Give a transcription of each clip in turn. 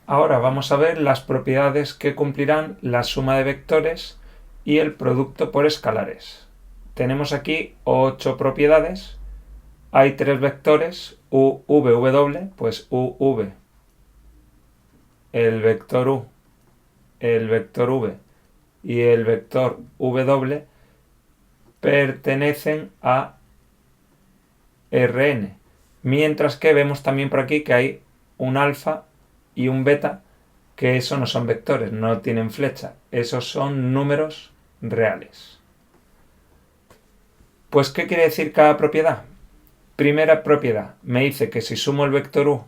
Ahora vamos a ver las propiedades que cumplirán la suma de vectores y el producto por escalares. Tenemos aquí 8 propiedades. Hay 3 vectores, u, v, w, pues u, v, el vector u, el vector v y el vector w pertenecen a Rn, mientras que vemos también por aquí que hay un alfa y un beta, que eso no son vectores, no tienen flecha, esos son números reales. Pues, ¿qué quiere decir cada propiedad? Primera propiedad, me dice que si sumo el vector u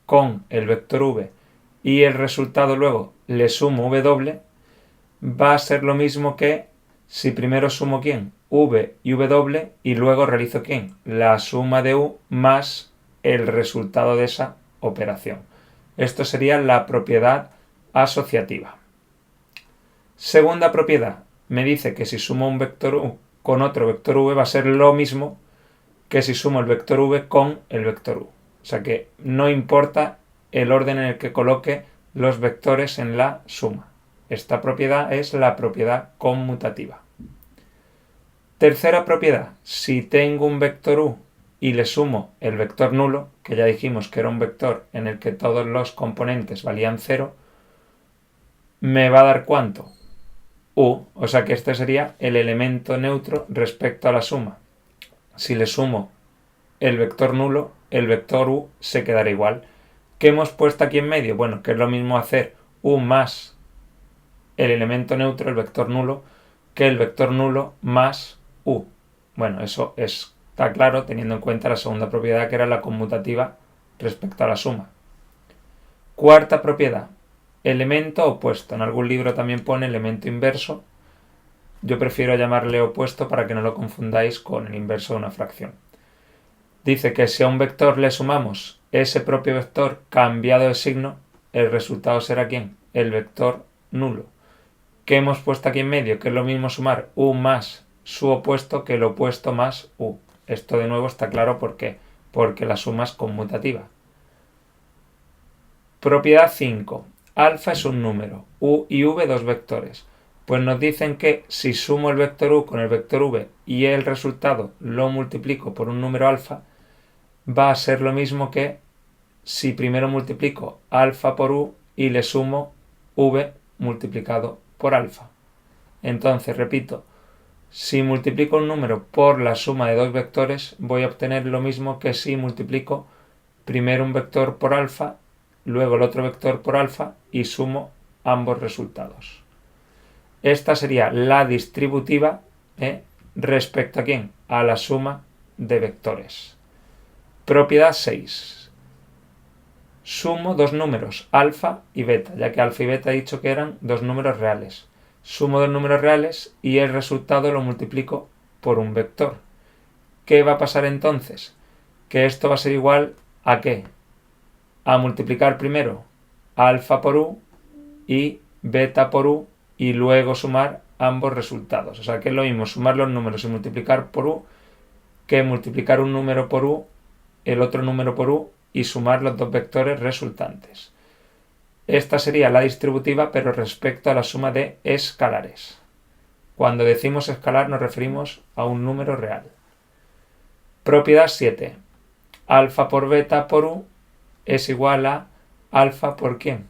con el vector v y el resultado luego le sumo w, va a ser lo mismo que si primero sumo ¿quién? V y w y luego realizo ¿quién? La suma de u más el resultado de esa operación. Esto sería la propiedad asociativa. Segunda propiedad, me dice que si sumo un vector u con otro vector v va a ser lo mismo que si sumo el vector v con el vector u. O sea que no importa el orden en el que coloque los vectores en la suma. Esta propiedad es la propiedad conmutativa. Tercera propiedad, si tengo un vector u y le sumo el vector nulo, que ya dijimos que era un vector en el que todos los componentes valían 0, me va a dar ¿cuánto? U, o sea que este sería el elemento neutro respecto a la suma. Si le sumo el vector nulo, el vector u se quedará igual. ¿Qué hemos puesto aquí en medio? Bueno, que es lo mismo hacer u más el elemento neutro, el vector nulo, que el vector nulo más u. Bueno, eso está claro teniendo en cuenta la segunda propiedad, que era la conmutativa respecto a la suma. Cuarta propiedad, elemento opuesto. En algún libro también pone elemento inverso. Yo prefiero llamarle opuesto para que no lo confundáis con el inverso de una fracción. Dice que si a un vector le sumamos ese propio vector cambiado de signo, el resultado será ¿quién? El vector nulo. ¿Qué hemos puesto aquí en medio? Que es lo mismo sumar u más su opuesto que el opuesto más u. Esto de nuevo está claro por qué. Porque la suma es conmutativa. Propiedad 5. Alfa es un número, u y v dos vectores. Pues nos dicen que si sumo el vector u con el vector v y el resultado lo multiplico por un número alfa, va a ser lo mismo que si primero multiplico alfa por u y le sumo v multiplicado por alfa. Entonces, repito, si multiplico un número por la suma de dos vectores, voy a obtener lo mismo que si multiplico primero un vector por alfa, luego el otro vector por alfa y sumo ambos resultados. Esta sería la distributiva respecto a ¿quién? A la suma de vectores. Propiedad 6. Sumo dos números, alfa y beta, ya que alfa y beta he dicho que eran dos números reales. Sumo dos números reales y el resultado lo multiplico por un vector. ¿Qué va a pasar entonces? Que esto va a ser igual a ¿qué? A multiplicar primero alfa por u y beta por u y luego sumar ambos resultados. O sea que es lo mismo sumar los números y multiplicar por u que multiplicar un número por u, el otro número por u y sumar los dos vectores resultantes. Esta sería la distributiva, pero respecto a la suma de escalares. Cuando decimos escalar nos referimos a un número real. Propiedad 7. Alfa por beta por u es igual a alfa por ¿quién?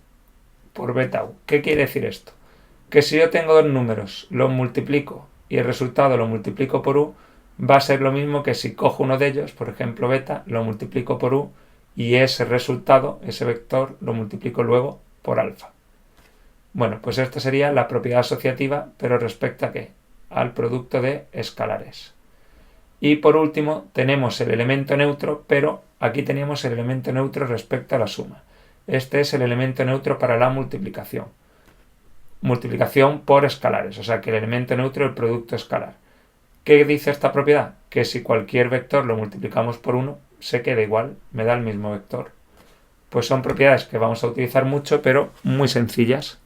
Por beta u. ¿Qué quiere decir esto? Que si yo tengo dos números, los multiplico y el resultado lo multiplico por u, va a ser lo mismo que si cojo uno de ellos, por ejemplo beta, lo multiplico por u y ese resultado, ese vector, lo multiplico luego por alfa. Bueno, pues esta sería la propiedad asociativa, pero respecto a ¿qué? Al producto de escalares. Y por último tenemos el elemento neutro, pero aquí tenemos el elemento neutro respecto a la suma. Este es el elemento neutro para la multiplicación. Multiplicación por escalares, o sea que el elemento neutro es el producto escalar. ¿Qué dice esta propiedad? Que si cualquier vector lo multiplicamos por 1, se queda igual, me da el mismo vector. Pues son propiedades que vamos a utilizar mucho, pero muy sencillas.